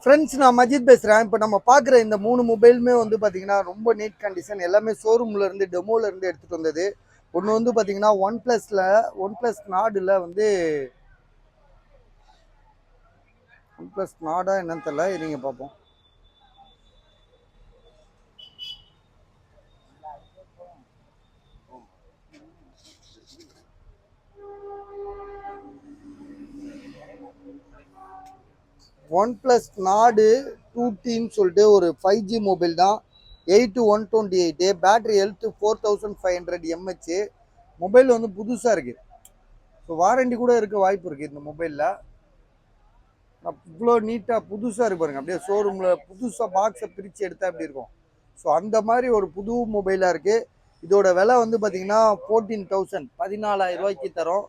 Friends, நான் மஜித் பேசுகிறேன். இப்போ நம்ம பார்க்குற இந்த 3 மொபைலுமே வந்து பார்த்தீங்கன்னா ரொம்ப நீட் கண்டிஷன். எல்லாமே ஷோரூமில் இருந்து டெமோவில் இருந்து எடுத்துகிட்டு வந்தது. ஒன்று வந்து பார்த்தீங்கன்னா ஒன் ப்ளஸ் நாடில் வந்து ஒன் ப்ளஸ் நாடா என்னன்னு தெரியல, இருங்க பார்ப்போம். ஒன் ப்ளஸ் நாடு 2Tன்னு சொல்லிட்டு ஒரு 5G மொபைல் தான். 8/128 பேட்டரி ஹெல்த் 4500 mAh. மொபைல் வந்து புதுசாக இருக்குது. ஸோ வாரண்டி கூட இருக்க வாய்ப்பு இருக்குது இந்த மொபைலில். இவ்வளோ நீட்டாக புதுசாக இருக்கு பாருங்க. அப்படியே ஷோரூமில் புதுசாக பாக்ஸை பிரித்து எடுத்தால் எப்படி இருக்கும். ஸோ அந்த மாதிரி ஒரு புது மொபைலாக இருக்குது. இதோட விலை வந்து பார்த்தீங்கன்னா 14,000 14,000 ரூபாய்க்கு தரோம்.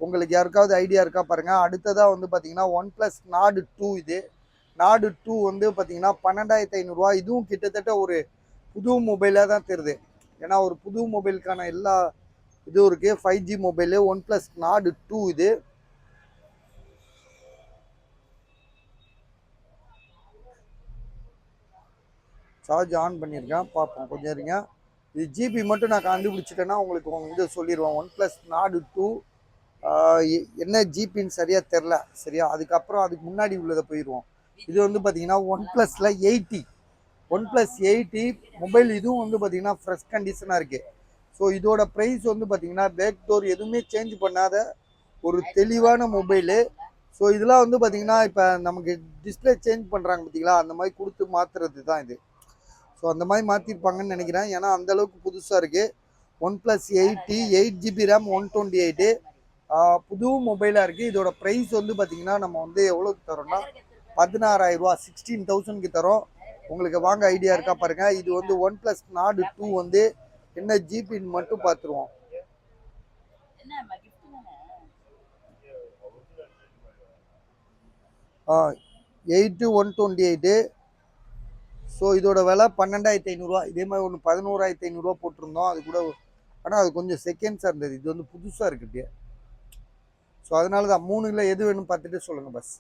உங்களுக்கு யாருக்காவது ஐடியா இருக்கா பாருங்கள். அடுத்ததாக வந்து பார்த்தீங்கன்னா ஒன் ப்ளஸ் நாடு 2. இது நாடு 2 வந்து பார்த்தீங்கன்னா 12,500 ரூபா. இதுவும் கிட்டத்தட்ட ஒரு புது மொபைலாக தான் தெரியுது. ஏன்னா ஒரு புது மொபைலுக்கான எல்லா இதுவும் இருக்குது. 5G மொபைலு ஒன் ப்ளஸ் நாடு 2. இது சார்ஜ் ஆன் பண்ணியிருக்கேன், பார்ப்போம் கொஞ்சம் இருங்க. இது ஜிபி மட்டும் நான் கண்டுபிடிச்சிட்டேன்னா உங்களுக்கு வந்து சொல்லிடுவேன். ஒன் ப்ளஸ் நாடு 2 என்ன ஜிபின்னு சரியாக தெரில. சரியா, அதுக்கப்புறம் அதுக்கு முன்னாடி உள்ளதை போயிடுவோம். இது வந்து பார்த்தீங்கன்னா ஒன் ப்ளஸில் 80 ஒன் ப்ளஸ் 80 மொபைல். இதுவும் வந்து பார்த்தீங்கன்னா ஃப்ரெஷ் கண்டிஷனாக இருக்குது. ஸோ இதோட ப்ரைஸ் வந்து பார்த்தீங்கன்னா பேக் டோர் எதுவுமே சேஞ்ச் பண்ணாத ஒரு தெளிவான மொபைலு. ஸோ இதெல்லாம் வந்து பார்த்தீங்கன்னா இப்போ நமக்கு டிஸ்பிளே சேஞ்ச் பண்ணுறாங்க பார்த்தீங்களா, அந்த மாதிரி கொடுத்து மாற்றுறது தான் இது. ஸோ அந்த மாதிரி மாற்றிருப்பாங்கன்னு நினைக்கிறேன். ஏன்னா அந்தளவுக்கு புதுசாக இருக்குது. ஒன் ப்ளஸ் 80 8GB ரேம் 128 புது மொபைலாக இருக்குது. இதோட ப்ரைஸ் வந்து பார்த்திங்கன்னா நம்ம வந்து எவ்வளோக்கு தரோம்னா 16,000 ரூபா, 16,000க்கு தரோம். உங்களுக்கு வாங்க ஐடியா இருக்கா பாருங்கள். இது வந்து ஒன் ப்ளஸ் நாடு 2 வந்து என்ன ஜிபின்னு மட்டும் பார்த்துருவோம். 8/128. ஸோ இதோட விலை 12,500 ரூபா. இதே மாதிரி ஒன்று 11,500 ரூபா போட்டிருந்தோம். அது கூட ஆனால் அது கொஞ்சம் செகண்ட்ஸாக இருந்தது. இது வந்து புதுசாக இருக்குது. ஸோ அதனால தான் 3ல் எது வேணும்னு பார்த்துட்டு சொல்லுங்கள் பஸ்.